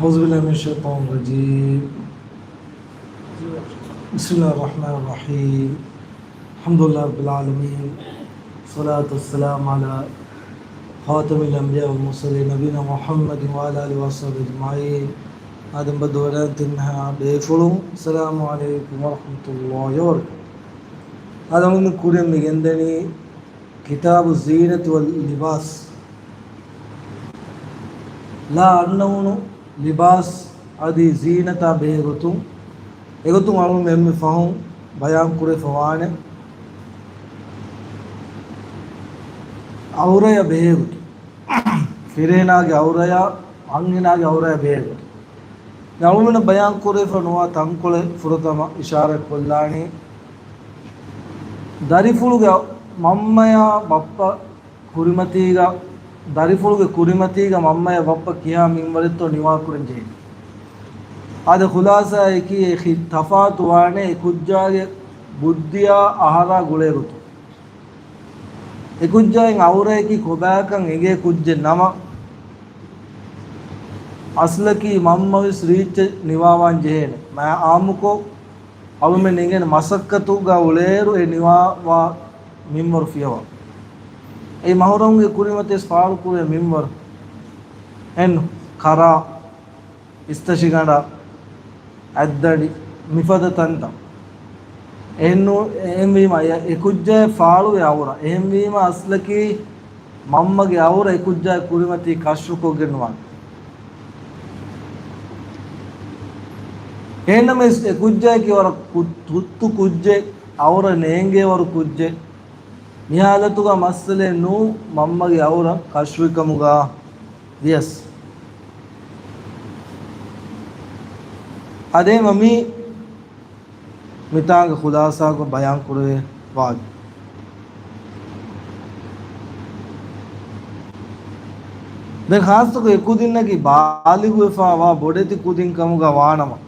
أعوذ بالله من الشيطان الرجيم. بسم الله الرحمن الرحيم. الحمد لله رب العالمين. الصلاة والسلام على خاتم الأنبياء والمرسلين نبينا محمد وعلى آله وصحبه أجمعين. آدم بدوران تنها بيفلوم. السلام عليكم ورحمة الله وبركاته. هذا من كوريا ميجندني كتاب الزينة واللباس. لا أنه ಲಿಬಾಸ್ ಅದಿ ಝೀನತ ಬೇಗುತು ಎಗುತು ಮಾಲು ಮೆಮ್ಮಿ ಫಹಂ ಬಯಾನ್ ಕುರೆ ಫವಾನೆ ಔರಯ ಬೇಗುತು ಫಿರೇನಾಗೆ ಔರಯ ಅಂಗಿನಾಗೆ ಔರಯ ಬೇಗುತು ನಳುಮಿನ ಬಯಾನ್ ಕುರೆ ಫನುವಾ ತಂಕೊಳೆ ಫುರತಮ ಇಶಾರೆ ಕೊಲ್ಲಾಣಿ ದರಿಫುಳುಗೆ ಮಮ್ಮಯ ಬಪ್ಪ ಕುರಿಮತೀಗ ದರಿಫುಳುಗೆ ಕುರಿಮತೀಗ ಮಮ್ಮಯ ಬಪ್ಪ ಕಿಯಾ ಮಿಂವರಿತ್ತೋ ನಿವಾಕುರಂಜೆ ಆದ ಖುಲಾಸ ಏಕಿ ತಫಾತು ವಾಣೆ ಕುಜ್ಜಾಗೆ ಬುದ್ಧಿಯ ಆಹಾರ ಗುಳೆರುತು ಎ ಕುಜ್ಜಾಯಿಂ ಔರೇಕಿ ಕೊಬ್ಯಾಕಂ ಎಗೆ ಕುಜ್ಜೆ ನಮ ಅಸ್ಲಕಿ ಮಮ್ಮವಿ ಶ್ರೀಚ ನಿವಾವಾಂಜೇನೆ ಮಾ ಆಮುಕೋ ಅವಮೆ ನಿಂಗೆನ ಮಸಕ್ಕತುಗ ಉಳೇರು ಎ ನಿವಾವಾ ಮಿಂವರು ಫಿಯವ ඒ මහරොන්ගේ කුරිමතේ ස්පාලුකුවේ මිම්වර එන්නු කරා ඉස්තශිගඩ ඇද්දඩි මිපද තන්ත එන්නු එහෙම්වීම එකුජ්ජය ෆාළුවේ අවුර එහෙම්වීම අස්ලකී මම්මගේ අවුර එකුජ්ජය කුරිමතී කශ්රුකෝගෙන්නුවන් එහෙන්නම එකුජ්ජය කිවර තුත්තු කුජ්ජේ අවුර නේංගේවරු කුජ්ජේ ನಿಹಾಲತುಗ ಮಸ್ಸಲೆ ನೂ ಮಮ್ಮಗೆ ಅವರ ಕಶ್ವಿಕಮುಗ ದಿಯಸ್ ಅದೇ ಮಮ್ಮಿ ಮಿತಾಂಗ ಖುಲಾಸಾಗ ಬಯಾನ್ ಕುರುವೆ ವಾದ್ දැන් ખાસතක එකුදින්නකි බාලිගු එෆාවා බොඩෙති කුදින් කමුග වානම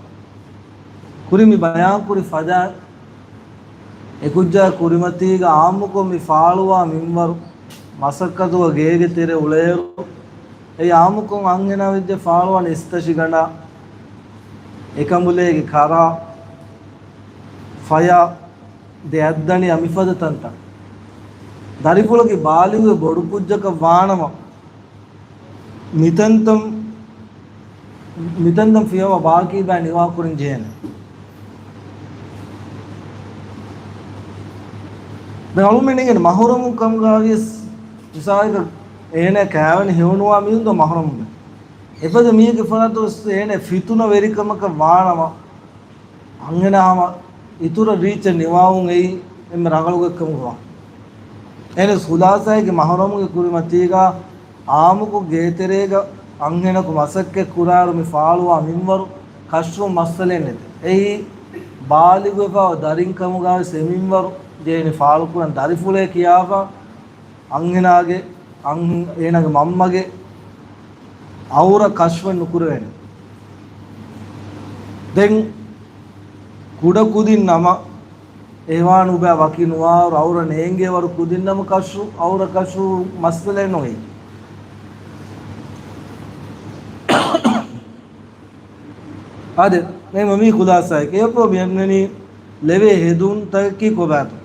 කුරිමි බයාන් කුරි ෆදා එකුජ්ජා කුරිමතීග ආමුකො මි ෆාළුවා මින්වරු මසක්කතුව ගේගෙ තෙරේ උලේරු ඒ ආමුකොන් අංගෙනා විද්‍ය ෆාළුවා නිස්තෂි ගණා එකඹුලේගේ කරා ෆයා දෙයද්දනි අමිෆද තන්ත දරිපුලගේ බාලිගු බොඩු පුජ්ජක වානම මිතන්තම් ෆියව බාකී බෑ නිවා කුරින් ජේන දැන් අලුමෙනිගෙන මහරමුන් කම්ගාවියස් ඉසායික එනේ කෑවන හේවුනවා මින්ද මහරමුන් එපද මීගේ ෆනතොස් එනේ ෆිතුන වෙරිකමක වානම අංගනාම ඉතුරු රීච නිවාවුන් එයි එම් රගලුගකම ගවා එනේ සුලාසයිගේ මහරමුගේ කුරිමතීගා ආමුකු ගේතරේග අංගෙනක මසක්කේ කුරාරු මි ෆාළුවා මින්වරු කෂ්රු මස්සලෙන්නේ එයි බාලිගව දරින් කමුගා සෙමින්වරු ජේනි ෆාලුකුන් දරිෆුලේ කියාවා අංගෙනාගේ ඒනගේ මම්මගේ අවුර කශ්ව නුකුර වෙන දැන් කුඩ කුදින් නම ඒවාන උබ වකින්වා අවුර නේංගේ වරු කුදින් නම කශ්රු අවුර කශ්රු මස්තලේ නොයි ආද මේ මමී කුදාසයි කේපෝ මෙන්නනි ලෙවේ හෙදුන් තකි කොබාතු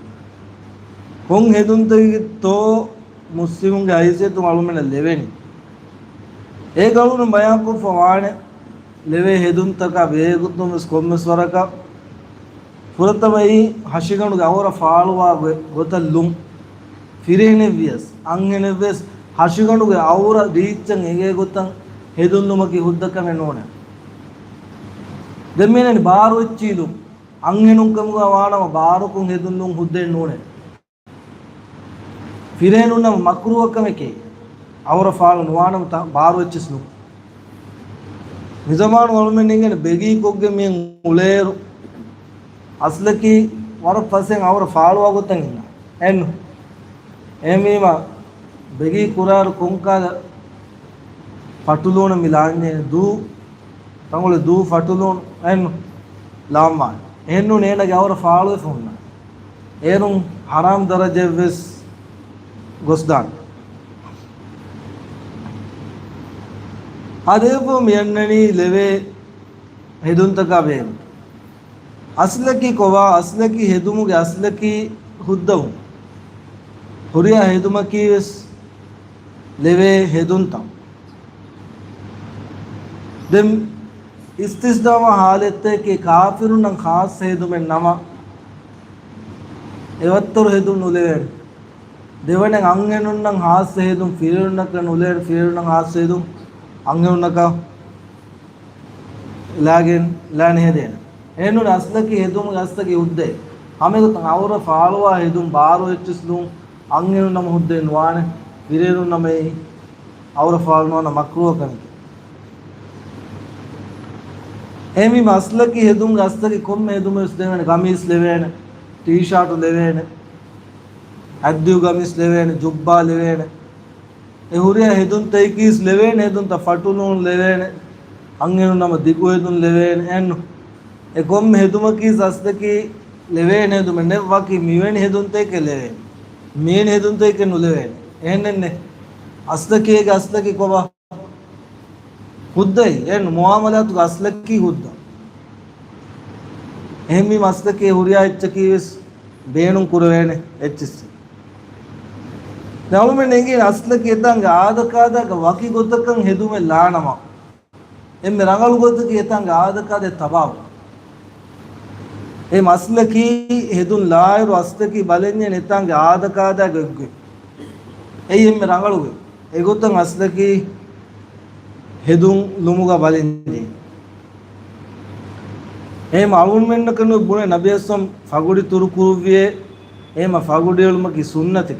කොන් හෙදුන් තකි තෝ මුස්ලිමුන්ගේ අයිසියතු මාලුමන ලෙවෙනි ඒ ගලුන බයන්කු ෆවානේ ලෙවේ හෙදුන් තක වේගුතුම කොම්මස්වරක පුරතමයි හෂිගණුගේ අවර ෆාළුවා ගොතල්ලුම් ෆිරේනේ වියස් අංගෙනේ වෙස් හෂිගණුගේ අවර දීච්චන් එගේ ගොතන් හෙදුන්නුමකි හුද්දකම නෝන දෙමෙනනි බාරොච්චීලුම් අංගෙනුම් කමුග වානම බාරුකුන් හෙදුන්නුම් හුද්දෙන් නෝනේ ෆිරේනුන්නම මක්රුවකමකේ අවර ෆාල නුවානම බාරොච්චිස්නු නිසමාන වලුමෙන්ගෙන බෙගී කොග්ගේ මෙන් උලේරු අස්ලකි වර පස්සෙන් අවර ෆාලුවා ගොතන් ඉන්න එන්න එමීම බෙගී කුරාරු කුංකාද ෆටුලෝන මිලාන්නේ දූ තංගොල දූ ෆටුලෝන එන්න ලාම්මාන එන්නු නේන ගවර ෆාලුවේ ෆොන්න එනුම් හරාම් දරජෙවස් ගොස්දාන් අදේපෝ මියන්නනි ලෙවේ හෙදුන්තකබේ අස්ලකි කොවා අස්ලකි හෙදුමුගේ අස්ලකි හුද්දවු හුරියා හෙදුමකීවස් ලෙවේ හෙදුන්තම් දෙම් ඉස්තිස්දාම හාලෙත්තේ කාෆිරුන් නම් ખાસ හෙදුමෙන් නම එවත්තර හෙදුන් නුලෙවෙන් දෙවනේ අංගෙනුන් නම් ખાસ හෙදුම් ෆිරුන්නක නුලෙර ෆිරුන් නම් ખાસ හෙදුම් अंगेउनका लागिन लाने हेदेन एनु असलकी हेदुम असलकी उद्दे हमें तो आवरा फालवा हेदुम बारो एच्चस्लु अंगेनु नम हुद्दे नुवाने विरेनु नमे आवरा फालनो न मक्रुह कनके एमी असलकी हेदुम असलकी कोम हेदुम उसदेने गमीस लेवेन टी शर्ट लेवेन अद्दु गमीस लेवेन जुब्बा लेवेन එහුරිය හෙදුන් තයිකීස් ලෙවෙන හෙදුන් ත ෆටුලුන් ලෙවෙන අංගෙනු නම දිගු හෙදුන් ලෙවෙන එන්නු එකොම් හෙදුමකීස් අස්දකි ලෙවෙන හෙදුම නෙවකි මිවෙන හෙදුන් තයික ලෙවෙන මේන හෙදුන් තයික නුලෙවෙන එහෙන්නන්නේ අස්දකීගේ අස්දකි කොබා හුද්දයි එන්නු මුආමලාතු අස්ලකි හුද්ද එහෙමි මස්දකේ හුරිය එච්චකීස් බේනුම් කුරවෙන එච්චස් නවුම නෙගේ අස්ලකේ තංග ආදකාදක වකි ගොතකන් හෙදුමෙ ලානම එම්මෙ රංගලු ගොතකේ තංග ආදකාදේ තබාව ඒ මස්ලකි හෙදුන් ලායරු අස්තකි බලන්නේ නෙතංග ආදකාදක ගොග්ගේ එයි එම්මෙ රංගලුගේ ඒ ගොතන් අස්ලකි හෙදුන් ලුමුග බලන්නේ එහෙම අලුන් වෙන්න කනු බුනේ නබියස්සම් ෆගුඩි තුරු කුරුවියේ එහෙම ෆගුඩියල්ම කි සුන්නතකි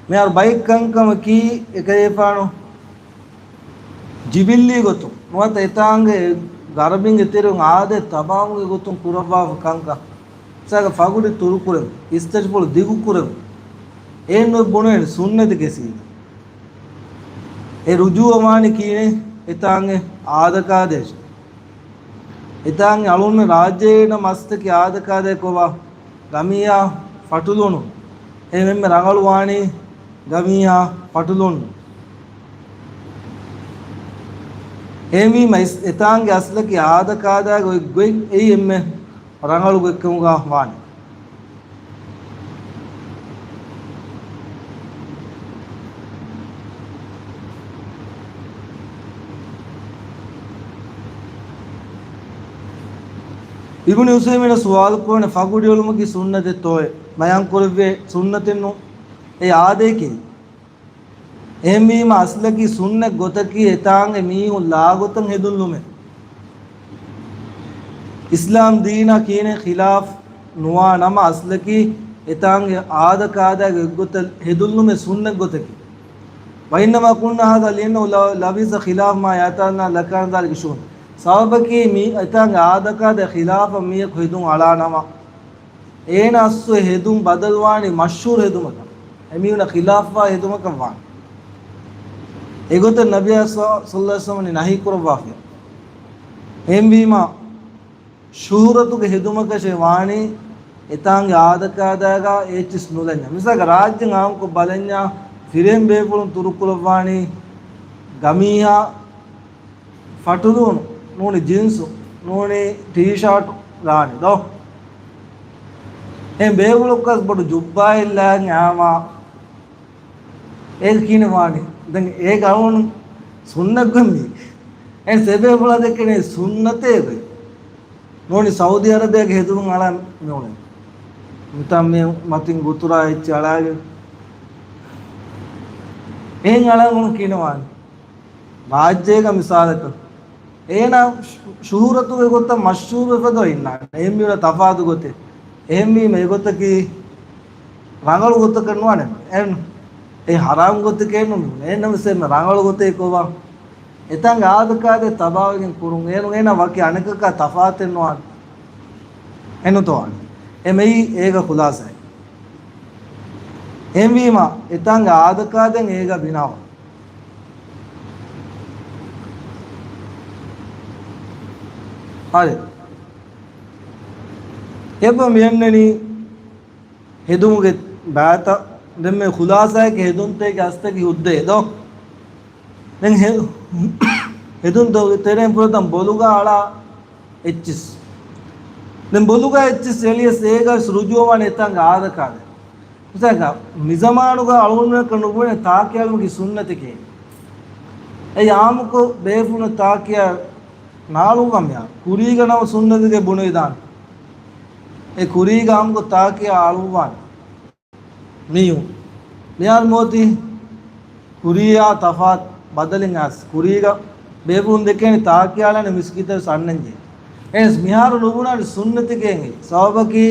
मैं और बाइक कंकम की एकयेपानो जिबिल्ली गोतु मोत एतांगे गरबिंग तेरे आदे तबांगे गोतु कुरबा कंका साग फागुडी तुरु कुरे इस्तेज बोल दिगु कुरे ए नो बोने सुन्ने दिकेसी ए रुजु अमानी कीने एतांगे आदका देश एतांगे अलुन में राज्य न मस्त की आदका दे कोवा गमिया फटुलोनु ए में रंगल वाणी गमिया पटुलुन एमी मैस एतांगे असल की आद कादा गोई ए एम्मे रंगल गोक्कुगा वान इब्न हुसैन ने सवाल को ने फागुडी उलम की सुन्नत तोय बयान करवे सुन्नत नु ए आदे की एमी असल की सुन्नत गोतकी एतांगे मी लागोतन हेदुल्लुमे इस्लाम दीना कीने खिलाफ नुआ नमा असल की एतांगे आद कादा गोत हेदुल्लुमे सुन्नत गोतकी वइन्नमा कुन्ना हदा लिनो लबिस खिलाफ मा यातना लकान दाल किशुन सबब की मी एतांगे आद कादा खिलाफ मी खुदुं अला नमा एना अस्सु हेदुं बदलवानी मशहूर हेदुमका एमीना खिलाफवा हेदुमका एगोते नबी सल्लल्लाहु अलैहि वसल्लम नहीं करवाफे एमबीमा शूरतुगे हेदुमका शेवाणी एतांगे आदकादागा एचिस नुलन्या मिसाग राज्य नाम को बलन्या फिरेम बेपुलुन तुरुकुलवाणी गमिया फटुलुन नूनी जींस नूनी टी शर्ट रानी दो एम बेपुलुकस बडु जुब्बा इल्ला न्यामा एक कीने वाणी दंग एक आउन सुन्नत गम्मी एन सेबे बोला देकने सुन्नते गई नोनी सऊदी अरबिया के हेदुन आला नोने मिता में मतिन गुतुरा चलागे एन आला उन कीने वाणी राज्य का मिसाल का एना शूरतु के गोता मशहूर फदो इन्ना एम भी तफात गोते एम भी मे गोता की रंगल गोता करनवाने एन ए हराम गोते केनु एन से रंगल गोते कोवा एतंग आद कादे तबावगिन कुरुं एनु एना वाक्य अनेक का तफात एनवान एनु तो एमई एग खुलासा है एम भी मा एतंग आद कादे एग बिनाव හරි එබ මෙන්නනි හෙදුමුගේ බෑත දැන් මේ ඛුලාසායක හෙදුන්තේ ගස්තකි හුද්දේ දෝ දැන් හෙදුන් දෝ තෙරෙන් පුරතම් බොලුගා අලා එච්චිස් දැන් බොලුගා එච්චිස් එලියස් ඒගස් රුජුවවන එතංග ආදකාද උසක මිසමානුගා අලුන්න කනුබුනේ තාකියල්මුගේ සුන්නතිකේ ඒ ආමුකෝ බේෆුන තාකිය ನಾಲುಗಮ್ಯ ಕುರಿಗ ನಾವು ಸುನ್ನದಿಗೆ ಬುಣವಿದಾನ ඒ ಕುರಿಗ ಆಮ್ಗೋ ತಾಕಿಯ ಆಳುವಾನ್ ನೀವು ಮಿಯಾಲ್ ಮೋತಿ ಕುರಿಯ ತಫಾತ್ ಬದಲಿಂಗ್ ಆಸ್ ಕುರಿಗ ಬೇಬುನ್ ದೆಕೇನಿ ತಾಕಿಯಾಲನೆ ಮಿಸ್ಕಿತ ಸಣ್ಣಂಜೆ ಎಸ್ ಮಿಹಾರು ನುಗುನಾಡಿ ಸುನ್ನತಿಗೆ ಸವಬಕಿ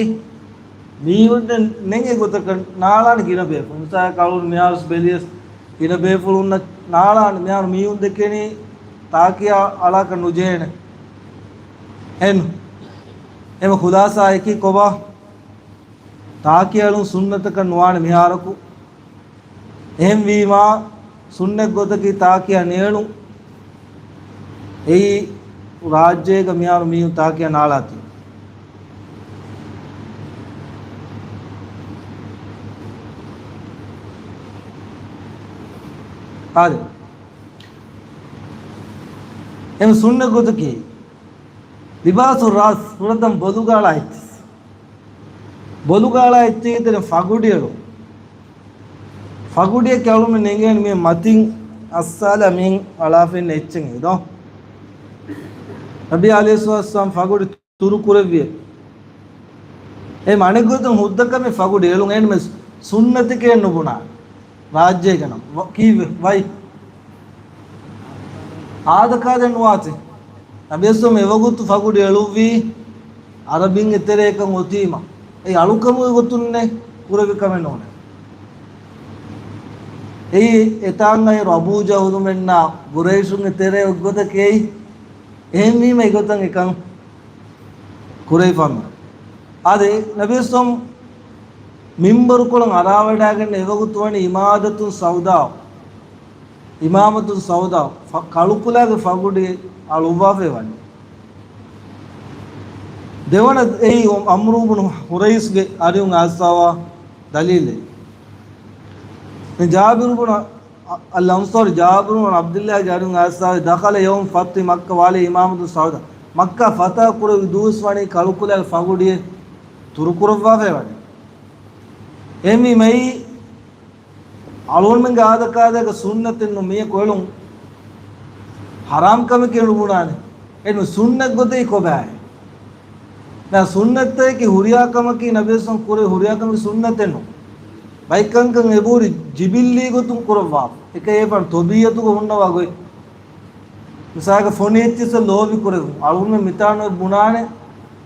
ನೀವುಂದ ನೆಂಗೆ ಗೊತ್ತಕ ನಾಳಾನ ಗಿನ ಬೇಫು ಮುಸಾ ಕಳುನ್ ಮಿಹಾರು ಬೆಲಿಯಸ್ ಗಿನ ಬೇಫು ಉನ್ನ ನಾಳಾನ ಮಿಹಾರು ಮೀವುನ್ ದೆಕೇನಿ ताकिया अला का नुजेन एन एम खुलासा है कि कोबा ताकियालु सुन्नत का नुआन मिहारकु एम वीमा सुन्नत गोत की ताकिया नेणु ए राज्य का मिहार मीउ ताकिया नालाती आदे එම සුන්න ගොතකේ ලිබාසු රාස් පුරතම් බොදුගාලා ඉච්චේ ෆගුඩියලු ෆගුඩිය කැලුම නෙගෙන මේ මතින් අස්සාල මින් අලාෆෙන් එච්චෙන් ඉදෝ නබි අලයිහිස්සලාම් ෆගුඩි තුරු කුරවිය ඒ මණිගොතම් හුද්දක මේ ෆගුඩි එලුන් එන්න මේ සුන්නතිකේ නුබුණා රාජ්‍යයක නම් කීවේ වයි ආදකාදෙන් වාතේ නබියසෝ මෙවගුතු ෆගුඩි එළුවි අරබින් ඉතරේක මොතීම ඒ අලුකම ගොතුන්නේ කුරවිකම නෝනේ ඒ එතාංගයි රබූ ජහුදු මෙන්නා ගුරේෂුන් ඉතරේ උග්ගතකේ එහෙමි මේ ගොතන් එකන් කුරේෆම් ආදේ නබියසෝ මිම්බරු කොලන් අරාවඩාගෙන එවගුතු වනි ඉමාදතුන් සෞදා ඉමාමතු සෞදා කලුකුලාගේ ෆගුඩි අලුවාෆේ වන්නේ දෙවන ඒ අම්රු ඉබ්නු හුරයිස්ගේ අරියුන් ආස්සාවා දලීලේ මේ ජාබිර් ඉබ්නු අල් අන්සාරි ජාබිර් ඉබ්නු අබ්දුල්ලාහ් අරියුන් ආස්සාවා දඛල යවම් ෆත් මක්ක වාලේ ඉමාමතු සෞදා මක්කා ෆතා කුර විදුස් වනේ කලුකුලාගේ ෆගුඩි තුරුකුරවාෆේ වන්නේ එමි මේ අලුන් menga adakaadaga sunnaten me kolun haram kam kenu bunane enu sunnat godei ko bae na sunnat ki huriya kam ki nabiyon kore huriya kam ki sunnaten no baikan kan eburi jibilli gotum korwa eke e pan tobiyatu ko hunnawa goi misaga fonechi se lobi kore alun me mitano bunane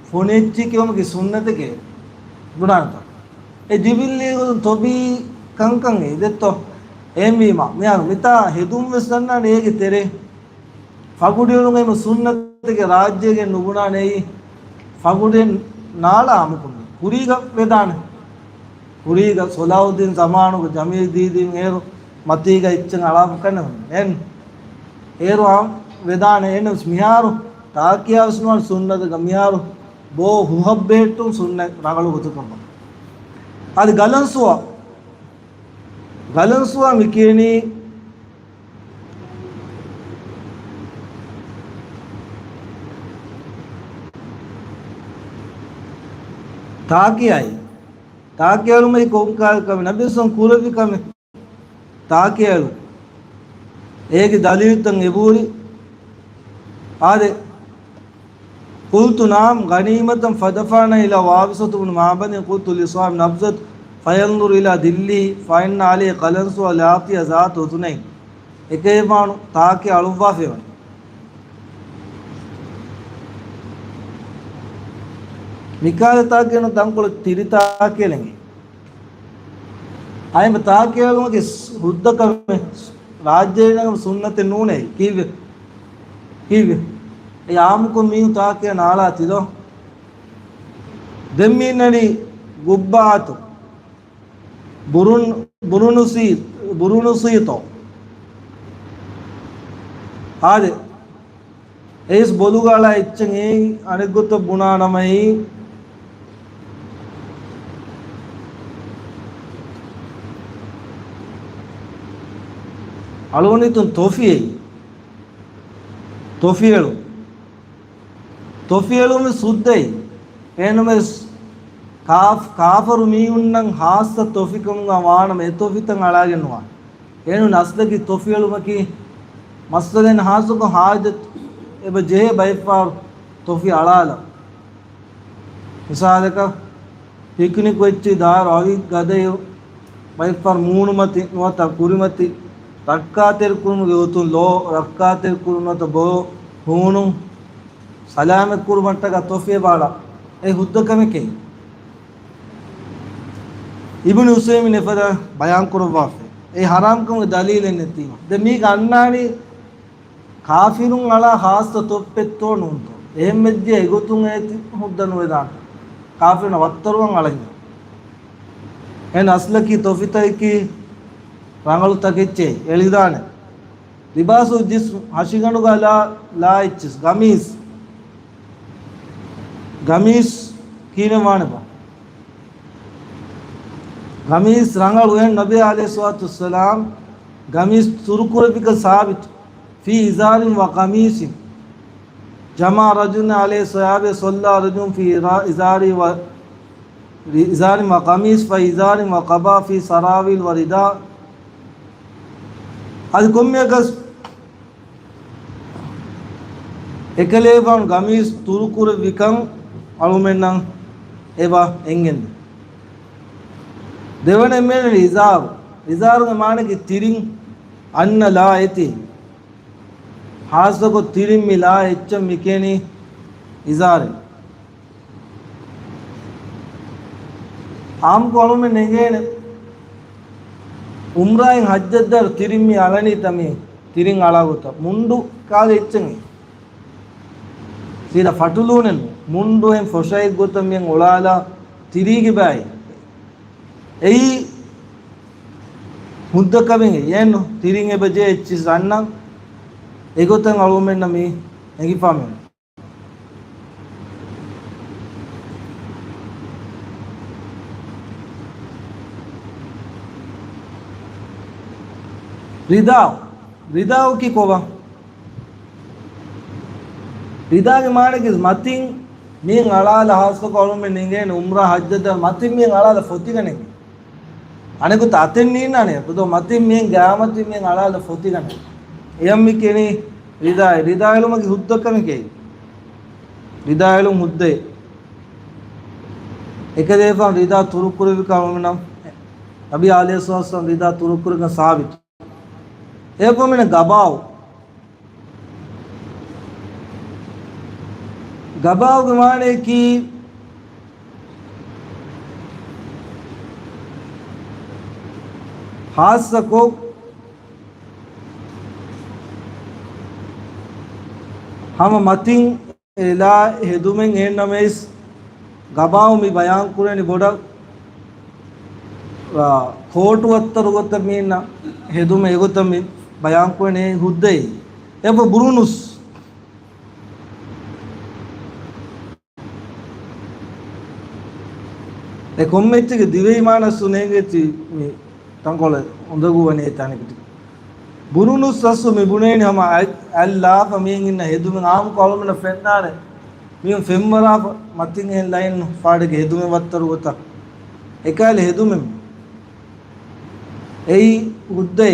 fonechi kiyom ki sunnat ke bunana e jibilli gotum tobi कंकं इदेत्तो एमीमा मियानु मिता हेदुम वसन्ना नेगे तेरे फगुडियोनुगे म सुन्नतगे राज्यगे नुगुणा नेई फगुडे नाला अमुकुन कुरीग वेदान कुरीग सोलाउद्दीन जमानुग जमीर दीदीन arrow मतीग इच्चन अलाप कन an arrow आम Vedan N मियारु ताकिया उसनो सुन्नतगे मियारु बो हुहब्बेटु सुन्न रगलु गोतुकम आदि गलंसुवा ගලන්සුවා මිකේනි තාකියලු මේ කොම්කාල් කම නබිසම් කුරවි කම තාකියලු ඒගේ දලීතන් එබූරි ආදේ قلت نعم غنيمة فدفعنا إلى وابصة بن معبد قلت لصاحب نبذة فينظر إلى دلي فإن عليه قلنس ولاقي ذات أذنين එකේමාණු තාකේ අලුවා ෆෙවන මිකාල තාකේන තංකොල තිරිතා කෙලෙන්ගේ අයම තාකේලුමගේ හුද්දකම රාජ්‍යයනගම සුන්නතේ නූනේ කිව්වේ ඒ ආමුකෝ මීු තාකේ නාලා තිදෝ දෙම්මිනනි ගුබ්බාතු බුරුනුසීතෝ ආදේ ඒස් බොලු ගාලා එච්චන් ඒ අනෙකුත් බුණා නමයි අලෝනිතුන් තොෆියලු මේ සුද්දයි එනම කාෆරු මීුන්නම් හාස්ස තොෆිකම් ගවාන මේ තොෆිතන් අලාගෙනවා එනු නස්ලකි තොෆියලුමකි මස්ලෙන් හාසුක හාජත් එබ ජේ බයිෆාර් තොෆි අලාල මිසාලක පික්නික් වෙච්චි දාර අවි ගදය බයිෆාර් මූණුමති නොත කුරිමති රක්කාතෙල් කුරුම ගොතුන් ලෝ රක්කාතෙල් කුරුමත බෝ හුණු සලාම කුරුමට්ටක තොෆිය බාලා ඒ හුද්දකමකේ ඉබ්නු උසයිමින් එපද බයන් කරවා ඒ හරාම්කම දලීලෙන් නැතිව දැන් මේ ගන්නානි කාෆිරුන් අලා හාස්ත තොප්පෙත්තෝ නුන්තෝ එහෙම මෙද්දී ඒගොතුන් ඇති හුද්දන වේදා කාෆිරුන් වත්තරුවන් අලින් එන අස්ලකි තොෆිතයිකි රංගලු තකෙච්චේ එලිදාන ලිබාසු ජිස් හෂිගණු ගලා ලායිච්චස් ගමීස් කීනවානබා ගමීස් රංගලු එන් නබී අලයිහි සලාතු වස්සලාම් ගමීස් තුරුකුරබික සාබිත් ෆී ඉසාරින් ව කමීසින් ජමා රජුන අලයිහි සයාබේ සල්ලා රජුන් ෆී ඉසාරි ව ඉසාරින් ව කමීස් ෆ ඉසාරින් ව කබා ෆී සරාවිල් ව රිදා అది కొమ్మేగస్ එකලේවන් ගමීස් තුරුකුර විකම් අලුමෙන්නම් ඒවා එංගෙන් දෙවන මෙන්න ඉසාරුගේ මානකි තිරින් අන්න ලා ඇති හාස්දකො තිරින් මිලා එච්ච මිකේනි ඉසාරේ ආම් කොළුමෙන් නෙගේන උම්රායෙන් හජ්ජද්දර තිරිම්මි අලනි තමි තිරින් අලාගොත මුන්ඩු කාලෙ එච්චෙන් සීලා ෆටුලුනෙන් මුන්ඩුෙන් ෆොෂයි ගොතමින් ඔලාලා තිරීගේ බයි එයි මුද්දකවෙන් යන්නු තිරින් එබජේ එච්චි සන්නම් ඒගොතන් අලුමෙන්න මේ එගිපාමෙන් රිදාව කි කොවා රිදාගේ මානකි මතින් මින් අලාල හාස්ක කොළුමෙන් නිගෙන උම්රා හජ්ජද මතින් මින් අලාල ෆොතිගනේ අනෙකුත් අතෙන් නින්නනේ පුදෝ මතින් මින් ගාමතින් මින් අලාල ෆොතිගනේ එයම් මිකේනි රිදායලුමගේ හුද්දකමකේ රිදායලුම් හුද්දේ එක දේපන් රිදා තුරුකුරුවි කවමනම් නබී අලයිහි සලාම් රිදා තුරුකුරුක සාබිත් එපොමන गबाव माने की हाथ को हम मतिंग एला हेदुमें ए नमेस गबाव मी बयान कुरेनि बोड खोटु अत्तर गोत मीना हेदुमे एगोत मी बयान कुरेनि हुद्दे एब बुरुनुस ए कोम्मेच्चिगे दिवे मानसु नेगेति मी तंकोल उंदगु वने तानिकति बुरुनुस ससु मी बुनेनि हम अल्लाह फमीन इन हेदुमे आम कोलमन फेन्नाने मी फेम्मरा मतिंग ए लाइन फाडगे हेदुमे वत्तर गोत एकाले हेदुमे एई हुद्दे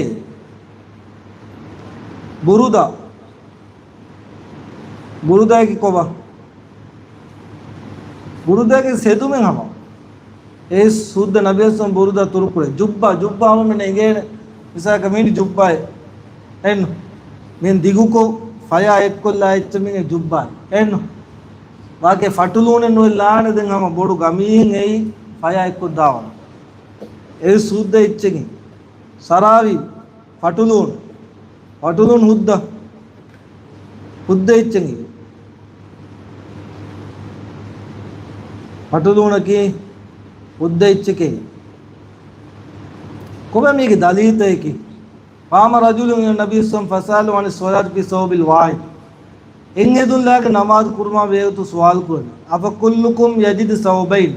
बुरुदा की कोबा बुरुदा के सेतु में हम ए शुद्ध नबीसम बुरुदा तुरुकुरे जुब्बा में नेगे इसा कमीनी जुब्बा एन मेन दिगु को फया एक को लाइच में जुब्बा एन वाके फटुलूने नो लाने दें हम बोडु गमीन एई फया एक को दावन ए शुद्ध इच्छेगी सरावी फटुलून हुद्द इच्छेगी फटुलूनकी हुद्द इच्छके कोबे मीकी दलीत है कि पाम रजुल नबी सम फसाल वाने सोलात भी सौबिल वाहिद එංගෙදුල්ලාගේ නමාజ్ කුර්මා වේතු සවාල් කරන අප කුල්ලුකුම් යජිද් සවබයින්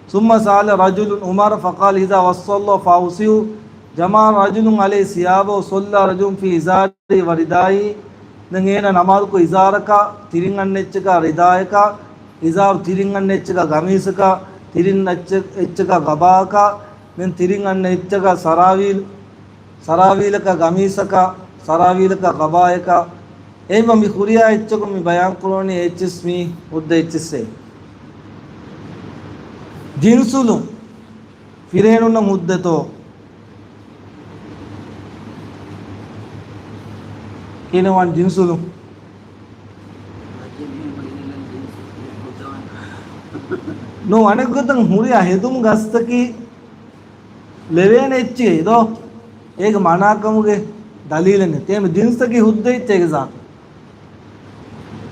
ثم سأل رجل عمر فقال إذا وصلى فأوصيه جمع رجل عليه ثيابه وصلى رجل في إزاره وردائه දැන් එන නමාල්කෝ ඉසාරක තිරින් අන්නෙච්චක රිදායක ඉසාර තිරින් අන්නෙච්චක ගමීසක තිරින් අච්චක ගබාක මෙන් තිරින් අන්නෙච්චක සරාවීලක ගමීසක සරාවීලක ගබායක එයිම මි කුරියා එච්චක මි බයන් කරෝනේ එච්චස් මි උද්ද එච්චසේ ජින්සුලු ෆිරේනුන මුද්දතෝ කිනවන් ජින්සුලු නෝ අනෙකුතන් හුරියා හෙදුම් ගස්තකි ලෙවෙන එච්චි දෝ ඒක මනාකමුගේ දලීලනේ තේම ජින්සකි හුද්දෙච්ච එක සාත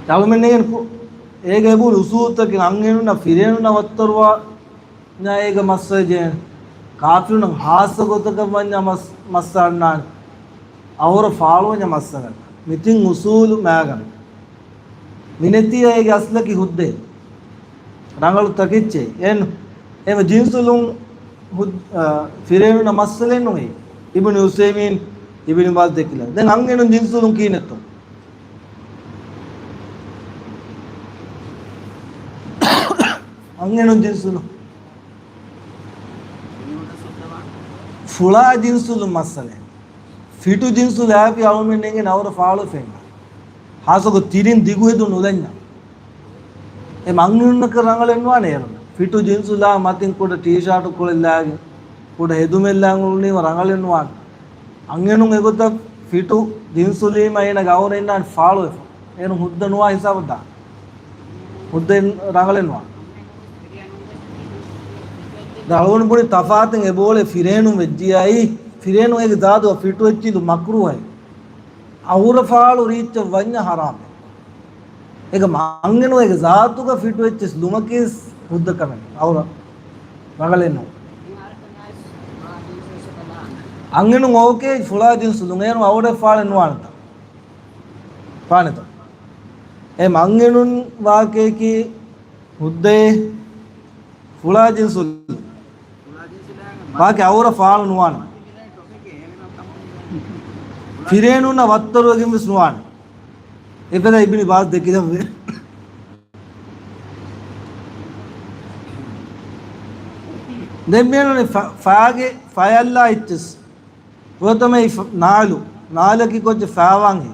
තවමනේ ඒක එබු උසූතක අංගෙනුන ෆිරේනුන වත්තරවා නා ඒක මස්සජේ කාෆිරුන හාසගතක වඤ්ඤ මස්සන්නාන් අවර ෆාලෝඤ මස්සගන මිතින් උසූල් මෑගන මිනෙතිය ඒක අස්ලකි හුද්දේ රංගලු තකිච්චේ එන් එම ජින්සුලුන් ෆිරේනුන මස්සලෙන් නොයි ඉබ්නු උසෛමීන් ඉබ්නු බාස් දෙකලා දැන් අංගෙනුන් ජින්සුලුන් කීනතෝ අංගෙනුන් ජින්සුලුන් ಫುಳಾ ಜಿನ್ಸುಲು ಮಸಲೆ ಫಿಟು ಜಿನ್ಸುಲು ಆಪಿ ಅವಮೆನ್ನೆಂಗೆ ನವರ ಫಾಳು ಫೆಂಗ ಹಾಸಗು ತಿರಿನ್ ದಿಗುವೆದು ನುಲೆಂಗ ಎ ಮಂಗುನ್ನಕ ರಂಗಳೆನ್ವಾನೆ ಏರನ ಫಿಟು ಜಿನ್ಸುಲ ಮತ್ತಿನ್ ಕೂಡ ಟೀ ಶರ್ಟ್ ಕೊಳಿಲ್ಲಾಗಿ ಕೂಡ ಹೆದುಮೆಲ್ಲಾಂಗುನಿ ರಂಗಳೆನ್ವಾನ ಅಂಗೆನು ಎಗೊತ್ತ ಫಿಟು ಜಿನ್ಸುಲಿ ಮೈನ ಗೌರೆನ್ನ ಫಾಳು ಏನು ಹುದ್ದನುವಾ ಹಿಸಾಬದ ಹುದ್ದೆ ರಂಗಳೆನ್ವಾ දවුණු පොඩි තෆාතෙන් එබෝලේ ෆිරේනු වෙජ්ජියයි ෆිරේනු එක දාදුව ෆිටු වෙච්චිලු මක්රුවයි අවුර ෆාලු රීච්ච වඤ්ඤ හරාම ඒක මංගෙනු එක සාතුක ෆිටු වෙච්ච ලුමකේස් බුද්ධ කමෙන් අවුර රගලෙන්නු අංගෙනු ඕකේ ෆුලා දින්සු ලුඟේනු අවුර ෆාලෙන් වානත පානත ඒ මංගෙනුන් වාකේ කි බුද්දේ ෆුලා දින්සු ಬಾಕಿ ಅವರ ಫಾಲ್ ನುವಾನ ಫಿರೇನುನ ವತ್ತರುವಗೆ ಮಿಸ್ ನುವಾನ ಇಪದ ಇಬ್ನಿ ಬಾಸ್ ದಕ್ಕಿದವೆ ದೆಮ್ಮೇನು ಫಾಗೆ ಫಯಲ್ಲ ಇಚ್ಚಸ್ ವತಮೈ ನಾಲಕಿ ಕೊಚ್ಚ ಫಾವಾಂಗಿ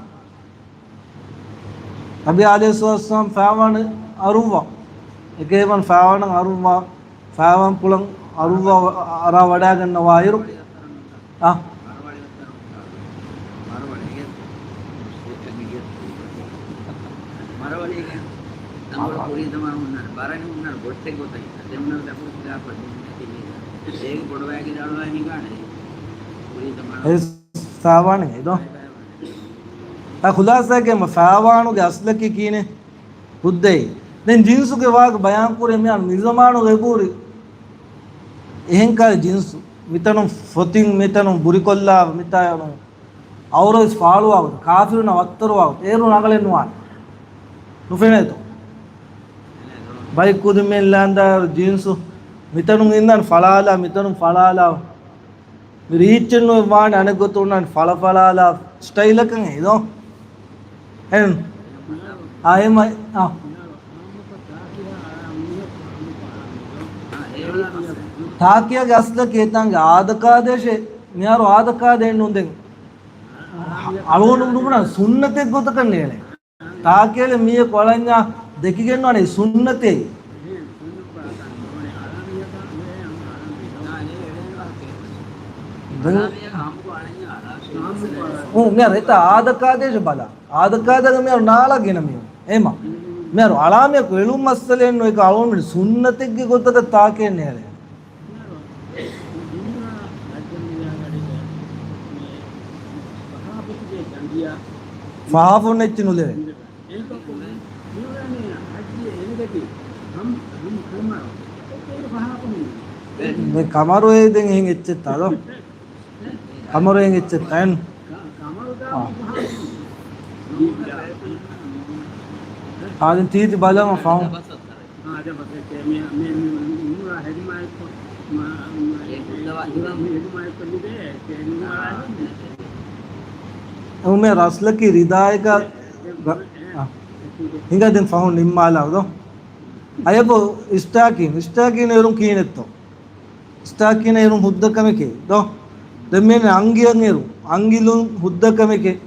ನಬಿ ಅಲೈಹಿಸ್ಸಲಾಂ ಫಾವಾನ ಅರುವಾ එකේවන් ෆාවන අරුවා ෆාවන් පුලන් අරුවා අරා වඩා ගන්නවා අයරු ෆාවන ඒදෝ खुलासा के फ़ावानु के असल की कीने हुद्दे देन जिन्सु के वाक बयान पूरे में निज़मानु के पूरे එහෙන්කල් ජින්සු මිතනම් ෆොතින් මිතනම් බුරිකොල්ලා මිතයන අවරස් ෆාලුවව කාෆිරුන වත්තරවව ඒරු නගලෙන්නවා නුෆෙනේතෝ බයි කුදුමෙන් ලන්දා ජින්සු මිතනුන් ඉන්නන් ෆලාලා රීච්චන් නෝ වාණ අනගතුනන් ෆලාලා ස්ටයිල් එකන් ඒදෝ එන් ආයෙම තාකියගේ අස්ල කේතන්ගේ ආදකාදේශේ මියාරු ආදකාදෙන්න උන්දෙන් අලෝණු නුඹන සුන්නතේ ගොත කන්නේ නේ තාකියල මිය කොලඤ්ඤා දෙකිගෙන්නවනේ සුන්නතේ මියාර ඒත ආදකාදේශ බල ආදකාදග මියාරු නාලාගෙන මිය එම මියාරු අලාමිය වෙලුම් මස්සලෙන් ඔය අලෝණු සුන්නතෙක්ගේ ගොතක තාකේන්නේ නේ ෆාෆොන් එච්ච නුලේ මේ කමරෝයේ දෙන් එහෙන් එච්ච තාලෝ කමරෝයෙන් එච්ච තයන් ආදින් තීති බලම farm ada pakai kayak murah hari mai ko ma mai ko ni deh kayak murah ume raslaki ridayaka hinga den fahun nimmala do ayabo istakin erum kinetto istakin erum huddakameke do demmene angiyan erum angilun huddakameke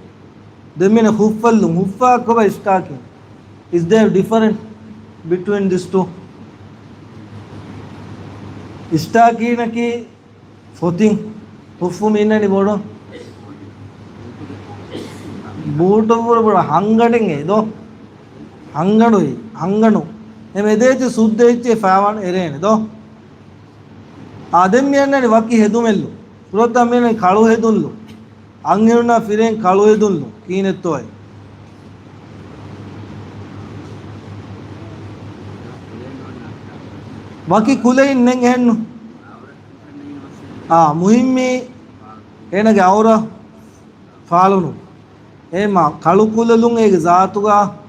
demmene huffallun huffa ko istakin is there different between these two istakinaki fotin huffu minani bodo boot over bodo hangaden edo hanganu එමෙදේති සුද්දෙච්චේ ෆාවන් එරේනේ දෝ ආදෙම් යන්නනේ වකි හෙදුමෙල්ලු පුරොත්තම් මෙනේ කළු හෙදුල්ලු අංගෙනුනා ෆිරෙන් කළු හෙදුල්ලු කීනෙත්තෝයි වකි කුලෙන් නෙන් හෙන්නු මුහිම්මි එනගේ අවුර ෆාලුනු එමා කළු කුලලුන් ඒගේ සාතුගා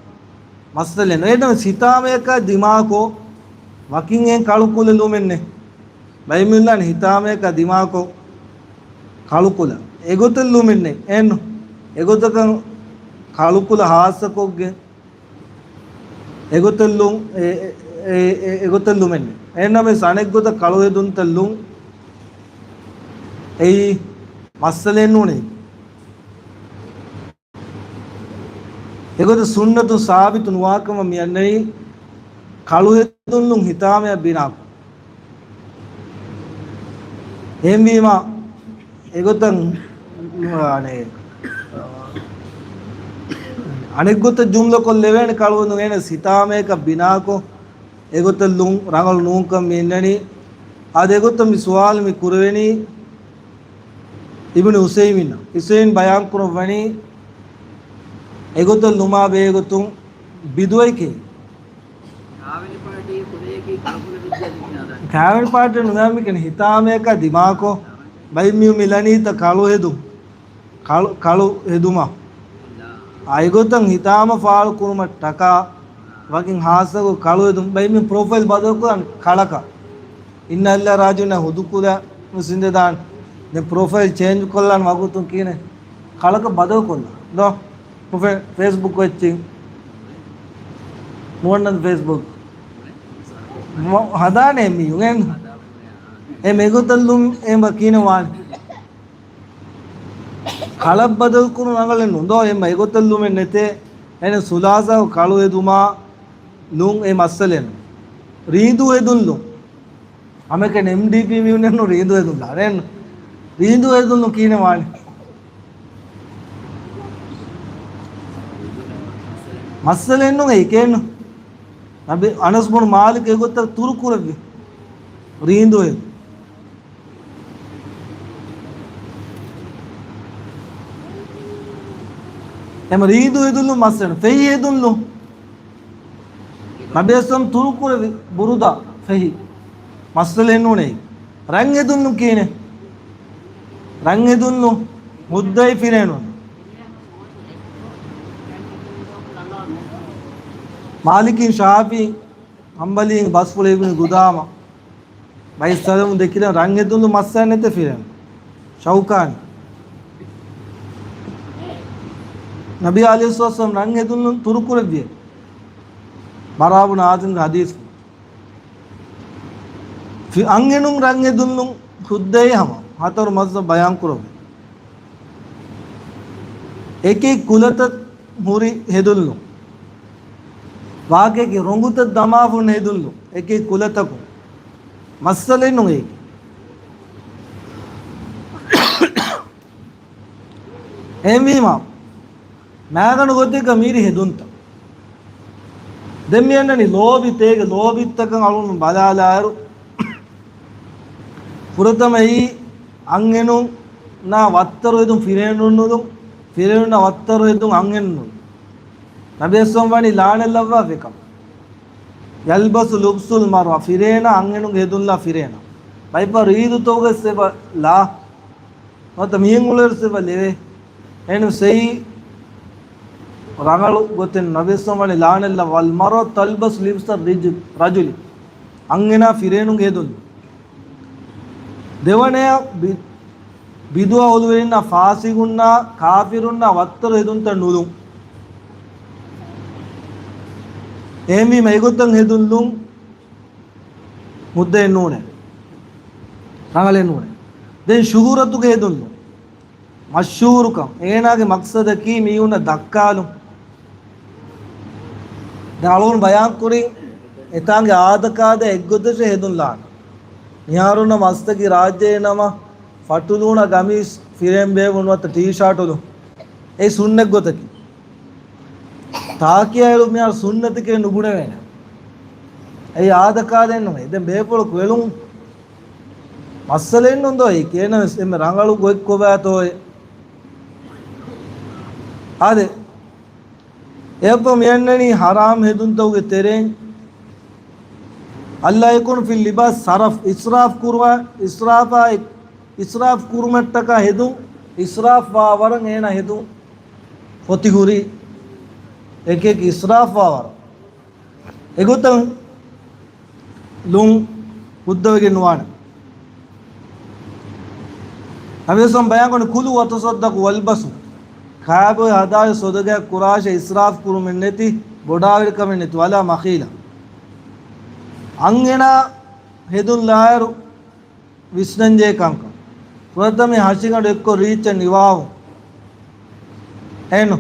මස්තලෙන එදම සිතාමයක දිමාකෝ වකින් එන් කළුකුල ලුමෙන්නේ බයිමිල්ලාන හිතාමයක දිමාකෝ කළුකුල එගොතල් ලුමෙන්නේ එන්න එගොතක කළුකුල හාසකොග්ගේ එගොතල් ලුම් එගොතල් ලුමෙන්නේ එන්න මේ සනෙක් ගොත කළු හෙදුන් තල්ලුම් එයි මස්තලෙන් උනේ එගොත සුන්නතු සාබිතු නුවාකම මියන්නේ කළු හෙදුන්ලුන් හිතාමය බිනාක එම්වීම එගොතන් අනේ අනෙක් ගොත ජුම්ල කොල්ලෙවෙන කළුවඳු එන සිතාමයක බිනාකෝ එගොත ලුන් රංගල් නූකම් මින්නනි ආද එගොත මි සුවාල් මි කුරවෙනි ඉබ්නු උසෛමින් ඉසෙන් බයන් කුරවණි එගොතල් නුමා බේගොතුන් බිදුවයිකේ කාවල් පාට නුගාමිකන හිතාමයක දිමාකෝ බයිමියු මිලනීත කළු හෙදුමා අයගොතන් හිතාම ෆාල් කුරුම ටකා වකින් හාසකෝ කළු හෙදුම් බයිමියු ප්‍රොෆයිල් බදවකුන් කලක ඉන්නල්ලා රාජුන හුදුකුල මුසින්දදාන් නේ ප්‍රොෆයිල් චේන්ජ් කොල්ලන් වගුතුන් කියන්නේ කලක බදවකොල්ල දෝ Facebook watching more than Facebook hadane mi ngen e megotallum e makinawan khalab badal kunu nangalen undo e megotallum nete ene sulasa kalu eduma lung e masalen rindu edullu ameke MDP mi unenno rindu edulla ren rindu edullu kinewan මස්සලෙන්නු ඒකේනු අපි අනස්මුණ මාලික ඒගොත්ත තුරු කුරවි රීන්දුවේ එම රීන්දු එදුල්ලු මස්සන ෆෙහි එදුල්ලු නබේසම් තුරු කුරවි බුරුදා ෆෙහි මස්සලෙන්නු නේ රං එදුල්ලු කීනේ රං එදුල්ලු මුද්දයි ෆිරේනු मालिकिन Shafi humbly बसफुल इब्न गुदामा भाई सदम देखिले रंग एदुल्लु मस्सनेते फिरन शौकान नबी अलैहिस्सलाम रंग एदुल्लु तुरुकुरदिये बराबुन आजन हदीस फि अंगेनुं रंग एदुल्लु खुद्दे हम हतर मज़्हब बयान करो एक एक कुलत मुरी हेदुल्लु वाके की रोंगुत दमाफु नेदुल्लु एक एक कुलतकु मसले नु एक एमीमा मैगन गोते का मीरी हेदुंत දෙමියන්නනි ලෝභිතේක ලෝභිත්තකන් අලුන් බලාලාරු පුරතමයි අංගෙනු නා වත්තරු එදුම් ෆිරේනුන්නු ෆිරේනුන වත්තරු එදුම් අංගෙනු නබියස්සම් වනි ලානෙල්ලවා වෙකම් යල්බසු ලුබ්සුල් මර්වා ෆිරේනා අංගෙනු ගෙදුල්ලා ෆිරේනා බයිප රීදු තෝගස්සෙබ ලා මත මියෙන් උලර්සෙබ ලෙවේ එනු සෙයි ರಂಗಳು ಗೊತ್ತೇನು ನಬಿಸ್ವಾಮಿ ಲಾನೆಲ್ಲ ವಲ್ಮರೋ ತಲ್ಬಸ್ ಲಿಬ್ಸ್ ರಜುಲಿ ಅಂಗಿನ ಫಿರೇನು ಹೇದುಂದು ದೇವನೆಯ ಬಿದುವ ಒಲುವಿನ ಫಾಸಿಗುನ್ನ ಕಾಫಿರುನ್ನ ವತ್ತರು ಹೆದುಂತ ನುಲು ఏమి మైగుద్దం హెదుల్లు ముద్ద నూనె రంగలే నూనె దెన్ షుహూరతుగా హెదుల్లు మషూరుకం ఏనాగి మక్సదకి మీ ఉన్న దక్కాలు దాళోన్ బయాన్ కురి ఎతాంగి ఆదకాద ఎగ్గుదశ హెదుల్లాన్ నిహారున్న మస్తకి రాజ్యేనమ ఫటులూన గమీస్ ఫిరేం బేవున్వత టీ షాటులు ఏ సున్నెగ్గొతకి තාකියලු මෙයා සුන්නතිකේ නුගුණ වෙන. ඒ ආදකා දෙන්නම. දැන් බේපොල කුලුම් මස්සලෙන් හොඳයි කියන එම රංගලු ගොක් කොබෑතෝය. ආද එප්ප මෙන්නනි හරාම් හෙදුන්තෝගේ තෙරෙන් අල්ලා යකුන් ෆිල් ලිබාස් සරෆ් ඉස්රාෆ් කුර්වා ඉස්රාෆ් කුර්මට්ටක හෙදුම් ඉස්රාෆ් වාවරන් එන හෙදුම් පොතිහුරි एक एक इसराफ वावर एगोतम लुंग उद्दवगे नुवाण हमेसम बयान कोन कुलु वतसद्दक वल्बसु खाबो हदाय सोदगे कुराश इसराफ कुरु मिन्नति बोडाविल कमिन्नति वाला मखीला अंगेना हेदुन लायर विस्नंजे कंक प्रथमे हशिगड एक्को रीच निवाव एनो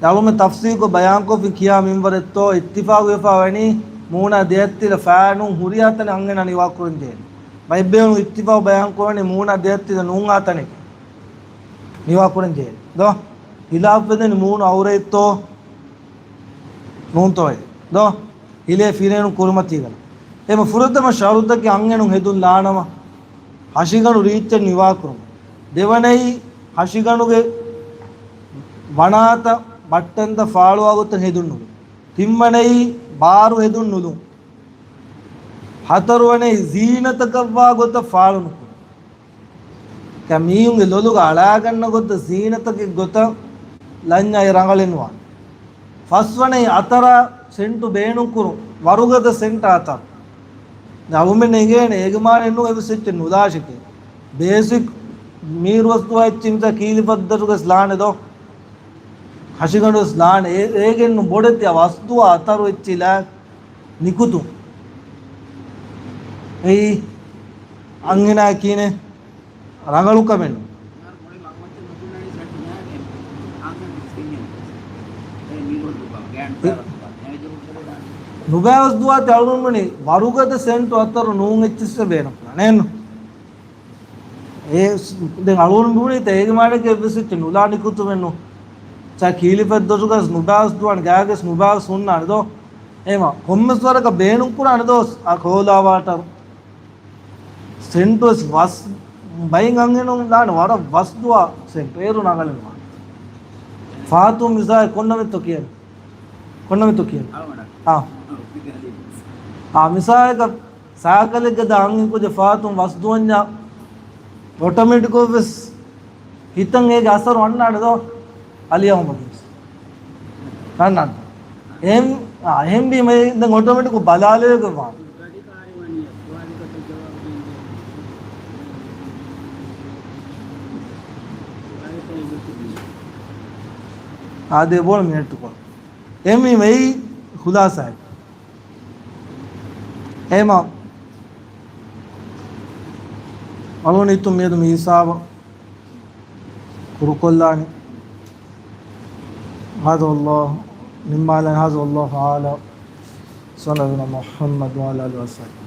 दालों में तफसीर को बयान को फिर किया मिंबर तो इत्तिफाक वेफा वनी मूना देत्तिल फैनु हुरियातने अंगेना निवा कुंजे भाई बेनु इत्तिफाक बयान को वनी मूना देत्तिल नूंगातने निवा कुंजे दो हिलाफ पे मून औरे तो नून तो है दो हिले फिरे नु कुरमती गल ए म फुरत म शारुद के अंगेनु हेदुल लानम हशिगनु रीच निवा कुरम देवनई हशिगनु के वनात ಬಟ್ಟಂತ ಫಾಳು ಆಗುತ್ತೆ ಹೆದುಣ್ಣುದು ತಿಮ್ಮನೈ ಬಾರು ಹೆದುಣ್ಣುದು ಹತರುವನೆ ಜೀನತಕವಾಗುತ್ತ ಫಾಳುನು ಮೀಯುಂಗೆ ಲೊಲುಗ ಅಳಾಗಣ್ಣ ಗೊತ್ತ ಜೀನತಕ್ಕೆ ಗೊತ್ತ ಲಂಜ ರಂಗಳೆನ್ನುವ ಫಸ್ವನೆ ಅತರ ಸೆಂಟು ಬೇಣುಕುರು ವರುಗದ ಸೆಂಟ ಆತರ ಅವಮೆನೆಗೇನೆ ಎಗಮಾನೆನ್ನು ಎವಸಿಟ್ಟೆನು ಉದಾಶಕ್ಕೆ ಬೇಸಿಕ್ ನೀರು ವಸ್ತು ಹೆಚ್ಚಿಂತ ಕೀಲಿ ಪದ್ಧತಿಗೆ ಸ್ಲಾನೆದೋ ಹಸಿಗಂಡು ಸ್ನಾನ ಹೇಗೆನ್ನು ಬೊಡತಿ ಆ ವಸ್ತು ಅತರು ಹೆಚ್ಚಿಲ್ಲ ನಿಕುತು ಈ ಅಂಗಿನ ಹಾಕಿನೆ ರಂಗಳು ಕಮೆಂಡು ನುಬೆ ವಸ್ತು ಆತ ಅವನು ವರುಗದ ಸೆಂಟು ಅತರು ನೋವು ಹೆಚ್ಚಿಸಬೇನಪ್ಪ ನೇನು ಅವನು ಬೂಣಿತ ಹೇಗೆ ಮಾಡಕ್ಕೆ ಎಬ್ಬಿಸಿಟ್ಟು ನುಲಾ ನಿಕುತು ಮೆನ್ನು ಚಾ ಕೀಲಿ ಪೆದ್ದಸುಗ ಸ್ನುಬಾಸ್ದು ಅನ್ ಗ್ಯಾಗೆ ಸ್ನುಬಾಸ್ ಸುಣ್ಣ ಅಣದೋ ಏಮ ಕೊಮ್ಮೆಸ್ವರಕ ಬೇಣುಂಕುರ ಅಣದೋ ಆ ಕೋಲಾವಾಟರು ಸೆಂಟು ವಸ್ ಬೈಂಗ್ ಅಂಗೇನು ದಾಣ ವರ ವಸ್ದುವ ಸೆಂಟು ಏರು ನಗಲಿನ ಫಾತು ಮಿಸಾ ಕೊಂಡಮೆ ತೊಕಿಯನು ಹಾಂ ಆ ಮಿಸಾಯಕ ಸಾಕಲಿಗದ ಅಂಗಿ ಕುಜ ಫಾತು ವಸ್ದುವಂಜ ಆಟೋಮೆಟಿಕ್ ಬಿಸ್ ಹಿತಂಗೆ ಹೇಗೆ ಅಸರು ಅಣ್ಣಾಡದೋ ಅಲಿಯ ನಾನು ಎಂ ಬಿ ಮೈ ಆಟೋಮೆಟಿಕ್ ಬಲಾಲೇ आधे बोल मिनट को एम ही मई खुलासा है एमा अलोनी तुम ये तुम हिसाब कुरुकोल्लानी هذا الله مما لا هذا الله تعالى صلى الله على محمد وعلى اله وصحبه